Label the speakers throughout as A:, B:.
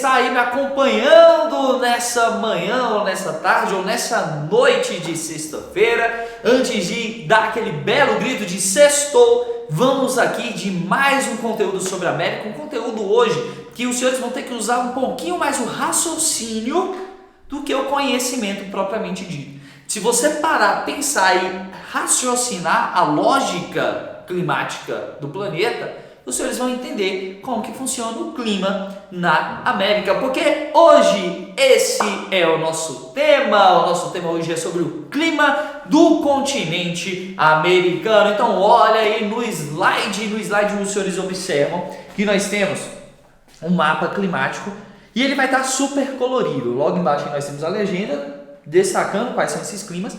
A: está aí me acompanhando nessa manhã, ou nessa tarde, ou nessa noite de sexta-feira. Antes de dar aquele belo grito de sextou, vamos aqui de mais um conteúdo sobre a América. Um conteúdo hoje que os senhores vão ter que usar um pouquinho mais o raciocínio do que o conhecimento propriamente dito. Se você parar, pensar e raciocinar a lógica climática do planeta, os senhores vão entender como que funciona o clima na América, porque hoje esse é o nosso tema. O nosso tema hoje é sobre o clima do continente americano. Então olha aí no slide os senhores observam que nós temos um mapa climático e ele vai estar super colorido. Logo embaixo nós temos a legenda destacando quais são esses climas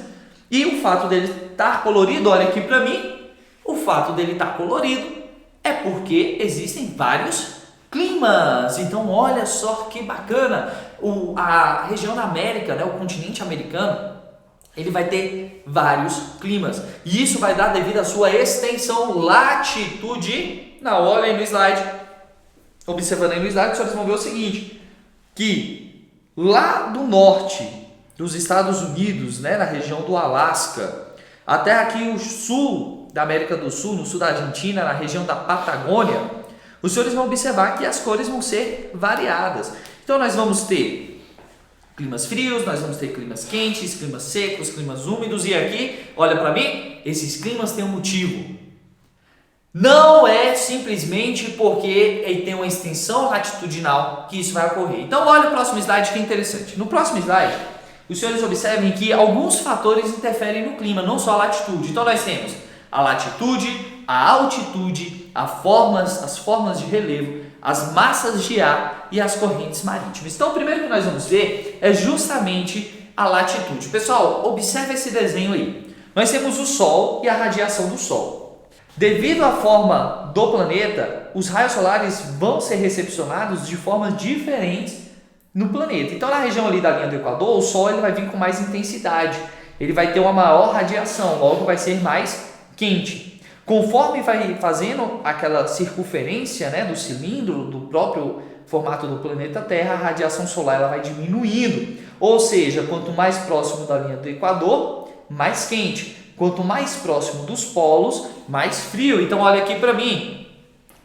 A: e o fato dele estar colorido, olha aqui para mim, o fato dele estar colorido é porque existem vários climas. Então olha só que bacana, a região da América, o continente americano, ele vai ter vários climas e isso vai dar devido à sua extensão latitudinal. Olha aí no slide, observando aí no slide, vocês vão ver o seguinte, que lá do norte dos Estados Unidos, na região do Alasca, até aqui o sul da América do Sul, no sul da Argentina, na região da Patagônia, os senhores vão observar que as cores vão ser variadas. Então nós vamos ter climas frios, nós vamos ter climas quentes, climas secos, climas úmidos, e aqui, olha para mim, esses climas têm um motivo. Não é simplesmente porque ele tem uma extensão latitudinal que isso vai ocorrer. Então olha o próximo slide que é interessante. No próximo slide, os senhores observem que alguns fatores interferem no clima, não só a latitude. Então nós temos a latitude, a altitude, as formas de relevo, as massas de ar e as correntes marítimas. Então o primeiro que nós vamos ver é justamente a latitude. Pessoal, observe esse desenho aí. Nós temos o Sol e a radiação do Sol. Devido à forma do planeta, os raios solares vão ser recepcionados de formas diferentes no planeta. Então na região ali da linha do Equador, o Sol ele vai vir com mais intensidade, ele vai ter uma maior radiação, logo vai ser mais quente. Conforme vai fazendo aquela circunferência do cilindro, do próprio formato do planeta Terra, a radiação solar ela vai diminuindo. Ou seja, quanto mais próximo da linha do Equador, mais quente. Quanto mais próximo dos polos, mais frio. Então olha aqui para mim,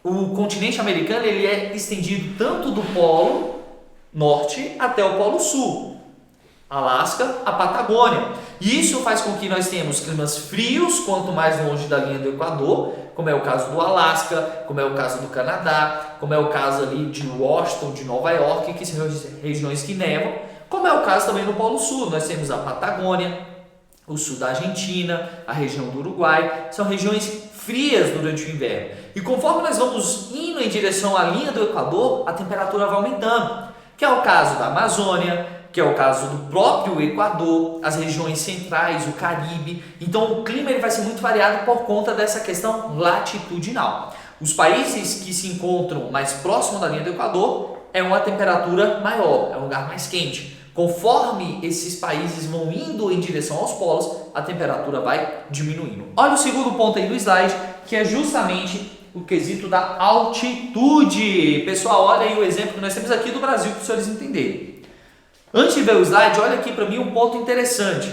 A: o continente americano ele é estendido tanto do polo norte até o polo sul, Alasca, a Patagônia. E isso faz com que nós tenhamos climas frios quanto mais longe da linha do Equador, como é o caso do Alasca, como é o caso do Canadá, como é o caso ali de Washington, de Nova York, que são regiões que nevam, como é o caso também no Polo Sul. Nós temos a Patagônia, o sul da Argentina, a região do Uruguai, são regiões frias durante o inverno. E conforme nós vamos indo em direção à linha do Equador, a temperatura vai aumentando, que é o caso da Amazônia, que é o caso do próprio Equador, as regiões centrais, o Caribe. Então o clima ele vai ser muito variado por conta dessa questão latitudinal. Os países que se encontram mais próximo da linha do Equador é uma temperatura maior, é um lugar mais quente. Conforme esses países vão indo em direção aos polos, a temperatura vai diminuindo. Olha o segundo ponto aí do slide, que é justamente o quesito da altitude. Pessoal, olha aí o exemplo que nós temos aqui do Brasil para os senhores entenderem. Antes de ver o slide, olha aqui para mim um ponto interessante.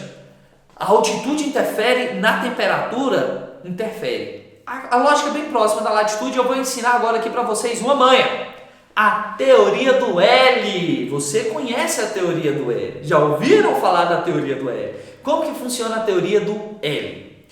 A: A altitude interfere na temperatura? Interfere. A lógica é bem próxima da latitude. Eu vou ensinar agora aqui para vocês uma manha. A teoria do L. Você conhece a teoria do L? Já ouviram falar da teoria do L? Como que funciona a teoria do L?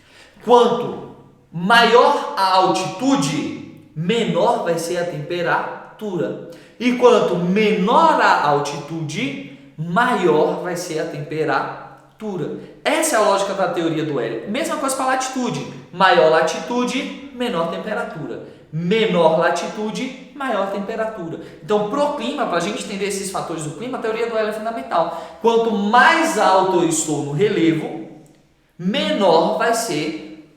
A: Quanto maior a altitude, menor vai ser a temperatura. E quanto menor a altitude, maior vai ser a temperatura. Essa é a lógica da teoria do L. Mesma coisa para a latitude. Maior latitude, menor temperatura. Menor latitude, maior temperatura. Então, para o clima, para a gente entender esses fatores do clima, a teoria do L é fundamental. Quanto mais alto eu estou no relevo, menor vai ser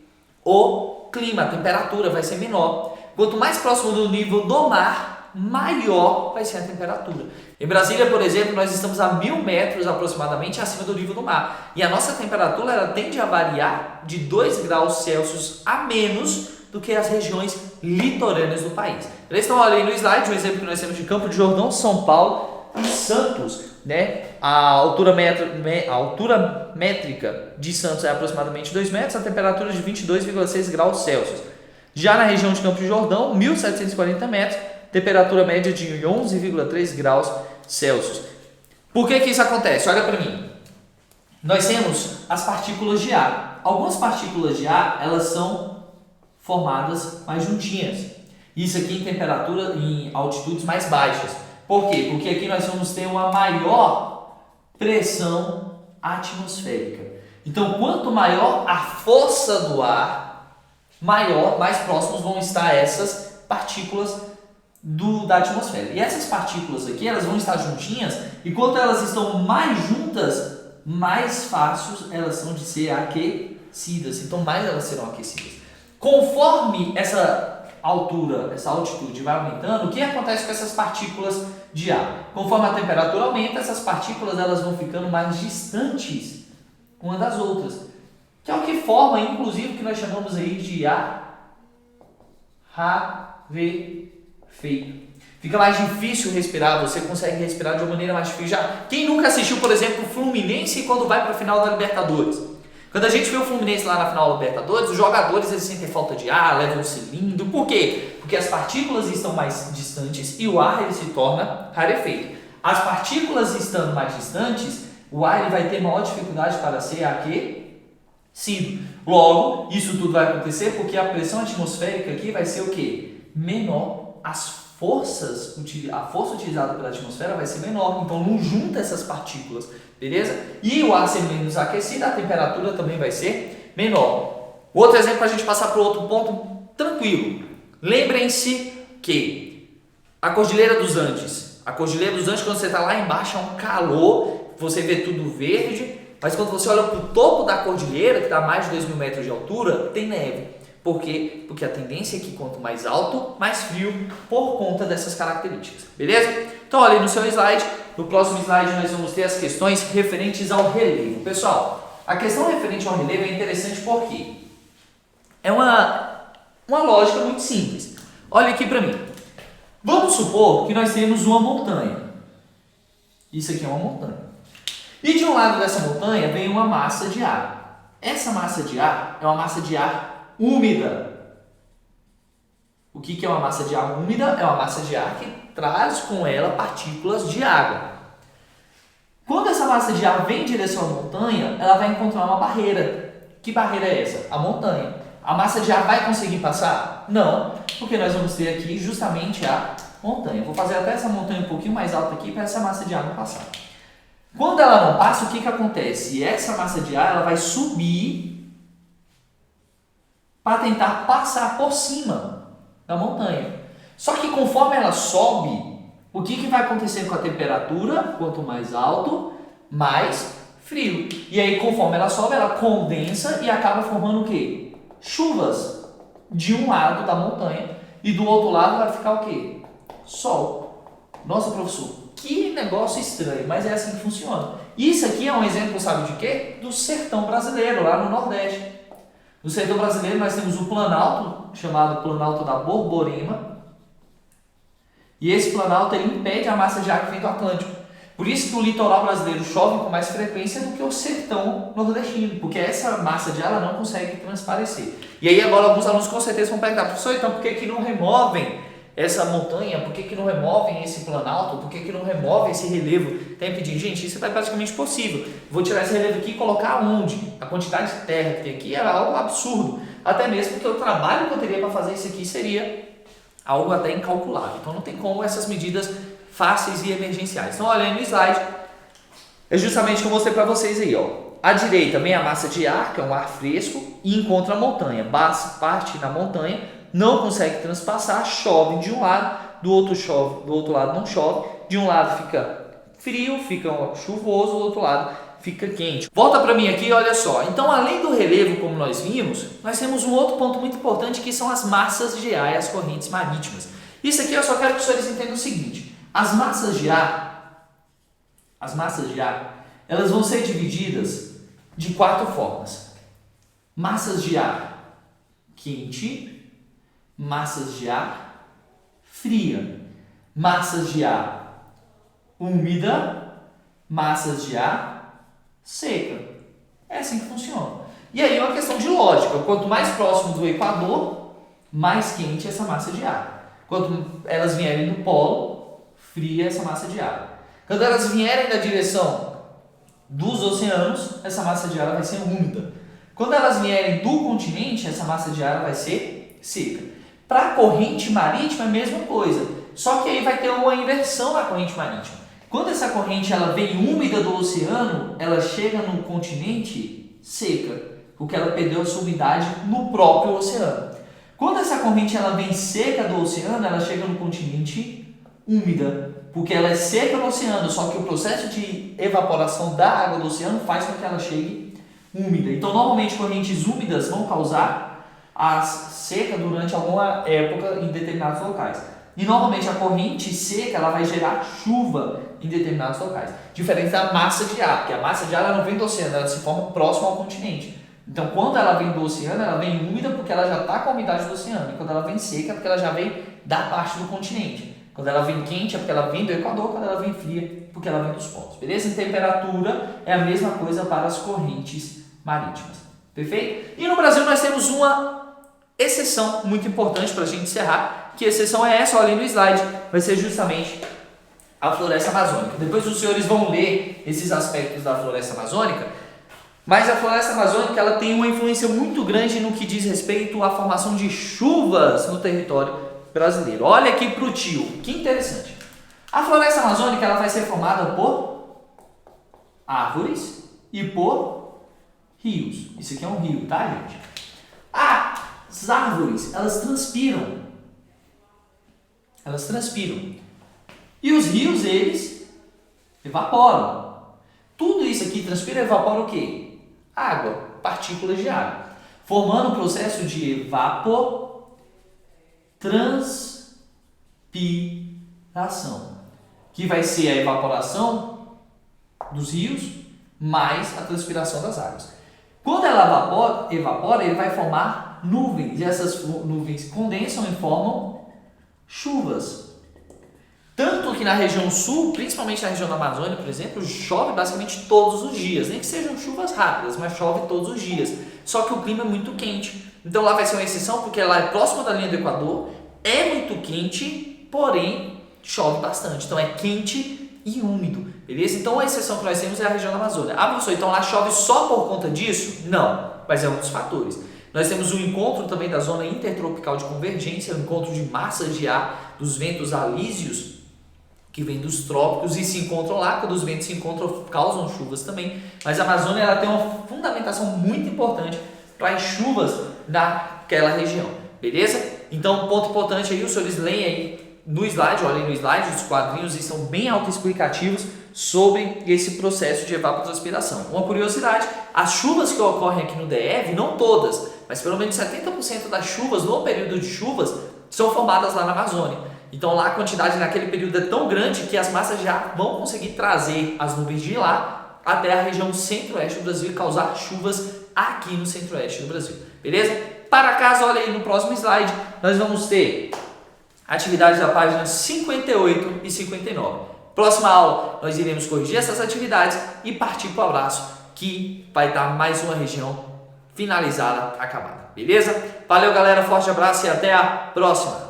A: o clima, a temperatura vai ser menor. Quanto mais próximo do nível do mar, maior vai ser a temperatura. Em Brasília, por exemplo, nós estamos a 1.000 metros aproximadamente acima do nível do mar. E a nossa temperatura ela tende a variar de 2 graus Celsius a menos do que as regiões litorâneas do país. Então, olha aí no slide, um exemplo que nós temos de Campo de Jordão, São Paulo e Santos, né? A altura métrica de Santos é aproximadamente 2 metros, a temperatura de 22,6 graus Celsius. Já na região de Campo de Jordão, 1.740 metros, temperatura média de 11,3 graus Celsius. Por que isso acontece? Olha para mim. Nós temos as partículas de ar. Algumas partículas de ar, elas são formadas mais juntinhas. Isso aqui em temperatura, em altitudes mais baixas. Por quê? Porque aqui nós vamos ter uma maior pressão atmosférica. Então, quanto maior a força do ar, mais próximos vão estar essas partículas da atmosfera. E essas partículas aqui, elas vão estar juntinhas, e quanto elas estão mais juntas, mais fáceis elas são de ser aquecidas. Então, mais elas serão aquecidas. Conforme essa altura, essa altitude vai aumentando, o que acontece com essas partículas de ar? Conforme a temperatura aumenta, essas partículas elas vão ficando mais distantes uma das outras, que é o que forma, inclusive, o que nós chamamos aí de ar rarefeito. Fica mais difícil respirar, você consegue respirar de uma maneira mais difícil. Quem nunca assistiu, por exemplo, o Fluminense quando vai para a final da Libertadores? Quando a gente vê o Fluminense lá na final da Libertadores, os jogadores eles sentem falta de ar, levam um cilindro. Por quê? Porque as partículas estão mais distantes e o ar ele se torna rarefeito. As partículas estando mais distantes, o ar ele vai ter maior dificuldade para ser aquecido. Logo, isso tudo vai acontecer porque a pressão atmosférica aqui vai ser o quê? Menor. A força utilizada pela atmosfera vai ser menor, então não junta essas partículas, beleza? E o ar sendo menos aquecido, a temperatura também vai ser menor. Outro exemplo para a gente passar para outro ponto tranquilo. Lembrem-se que a Cordilheira dos Andes, quando você está lá embaixo é um calor, você vê tudo verde, mas quando você olha para o topo da cordilheira, que está a mais de 2.000 metros de altura, tem neve. Por quê? Porque a tendência é que quanto mais alto, mais frio, por conta dessas características, beleza? Então, olha aí no seu slide, no próximo slide nós vamos ter as questões referentes ao relevo. Pessoal, a questão referente ao relevo é interessante porque é uma lógica muito simples. Olha aqui para mim. Vamos supor que nós temos uma montanha. Isso aqui é uma montanha. E de um lado dessa montanha vem uma massa de ar. Essa massa de ar é uma massa de ar úmida. O que é uma massa de ar úmida? É uma massa de ar que traz com ela partículas de água. Quando essa massa de ar vem em direção à montanha, ela vai encontrar uma barreira. Que barreira é essa? A montanha. A massa de ar vai conseguir passar? Não, porque nós vamos ter aqui justamente a montanha. Vou fazer até essa montanha um pouquinho mais alta aqui para essa massa de ar não passar. Quando ela não passa, o que acontece? Essa massa de ar ela vai subir para tentar passar por cima da montanha. Só que conforme ela sobe, o que vai acontecer com a temperatura? Quanto mais alto, mais frio. E aí, conforme ela sobe, ela condensa e acaba formando o quê? Chuvas de um lado da montanha e do outro lado vai ficar o quê? Sol. Nossa, professor, que negócio estranho, mas é assim que funciona. Isso aqui é um exemplo, sabe de quê? Do sertão brasileiro, lá no Nordeste. No sertão brasileiro nós temos o planalto, chamado Planalto da Borborema, e esse planalto ele impede a massa de ar que vem do Atlântico. Por isso que o litoral brasileiro chove com mais frequência do que o sertão nordestino, porque essa massa de ar ela não consegue transparecer. E aí agora alguns alunos com certeza vão perguntar, professor, então por que não removem essa montanha, por que não removem esse planalto, por que não removem esse relevo? Tem que pedir, gente, isso é praticamente possível. Vou tirar esse relevo aqui e colocar onde? A quantidade de terra que tem aqui é algo absurdo. Até mesmo porque o trabalho que eu teria para fazer isso aqui seria algo até incalculável. Então não tem como essas medidas fáceis e emergenciais. Então olha aí no slide, é justamente o que eu mostrei para vocês aí, ó. À direita vem a massa de ar, que é um ar fresco, e encontra a montanha. Parte na montanha, não consegue transpassar, chove de um lado, do outro lado não chove, de um lado fica frio, fica chuvoso, do outro lado fica quente. Volta para mim aqui, olha só. Então, além do relevo, como nós vimos, nós temos um outro ponto muito importante que são as massas de ar e as correntes marítimas. Isso aqui eu só quero que os senhores entendam o seguinte: as massas de ar, elas vão ser divididas de 4 formas: massas de ar quente, massas de ar fria, massas de ar úmida, massas de ar seca. É assim que funciona. E aí é uma questão de lógica. Quanto mais próximo do Equador, mais quente é essa massa de ar. Quando elas vierem do polo, fria essa massa de ar. Quando elas vierem na direção dos oceanos, essa massa de ar vai ser úmida. Quando elas vierem do continente, essa massa de ar vai ser seca. Para a corrente marítima é a mesma coisa, só que aí vai ter uma inversão na corrente marítima. Quando essa corrente ela vem úmida do oceano, ela chega no continente seca, porque ela perdeu a sua umidade no próprio oceano. Quando essa corrente ela vem seca do oceano, ela chega no continente úmida, porque ela é seca no oceano, só que o processo de evaporação da água do oceano faz com que ela chegue úmida. Então, normalmente, correntes úmidas vão causar a seca durante alguma época em determinados locais. E, normalmente, a corrente seca ela vai gerar chuva em determinados locais. Diferente da massa de ar, porque a massa de ar ela não vem do oceano, ela se forma próximo ao continente. Então, quando ela vem do oceano, ela vem úmida porque ela já está com a umidade do oceano. E quando ela vem seca, é porque ela já vem da parte do continente. Quando ela vem quente, é porque ela vem do Equador. Quando ela vem fria, porque ela vem dos polos. Beleza? Em temperatura, é a mesma coisa para as correntes marítimas. Perfeito? E no Brasil, nós temos uma exceção muito importante para a gente encerrar. Que exceção é essa? Olhem no slide. Vai ser justamente a floresta amazônica. Depois os senhores vão ler esses aspectos da floresta amazônica. Mas a floresta amazônica ela tem uma influência muito grande no que diz respeito à formação de chuvas no território brasileiro. Olha aqui para o tio, que interessante. A floresta amazônica ela vai ser formada por árvores e por rios. Isso aqui é um rio, tá, gente? As árvores, elas transpiram. Elas transpiram. E os rios, eles evaporam. Tudo isso aqui transpira e evapora o quê? Água, partículas de água, formando o processo de evapotranspiração, que vai ser a evaporação dos rios mais a transpiração das águas. Quando ela evapora, ele vai formar nuvens, e essas nuvens condensam e formam chuvas. Tanto que na região sul, principalmente na região da Amazônia, por exemplo, chove basicamente todos os dias. Nem que sejam chuvas rápidas, mas chove todos os dias. Só que o clima é muito quente. Então lá vai ser uma exceção, porque lá é próximo da linha do Equador, é muito quente, porém chove bastante. Então é quente e úmido, beleza? Então a exceção que nós temos é a região da Amazônia. Ah, professor, então lá chove só por conta disso? Não, mas é um dos fatores. Nós temos o encontro também da zona intertropical de convergência, o encontro de massas de ar dos ventos alísios, que vem dos trópicos e se encontram lá. Quando os ventos se encontram, causam chuvas também. Mas a Amazônia ela tem uma fundamentação muito importante para as chuvas daquela região, beleza? Então, um ponto importante aí, os senhores leem aí no slide, olhem no slide, os quadrinhos estão bem autoexplicativos sobre esse processo de evapotranspiração. Uma curiosidade, as chuvas que ocorrem aqui no DF, não todas, mas pelo menos 70% das chuvas, no período de chuvas, são formadas lá na Amazônia. Então lá a quantidade naquele período é tão grande que as massas de ar vão conseguir trazer as nuvens de lá até a região centro-oeste do Brasil e causar chuvas aqui no centro-oeste do Brasil. Beleza? Para casa, olha aí no próximo slide, nós vamos ter atividades da página 58 e 59. Próxima aula, nós iremos corrigir essas atividades e partir para o abraço, que vai dar mais uma região finalizada, acabada. Beleza? Valeu, galera. Forte abraço e até a próxima.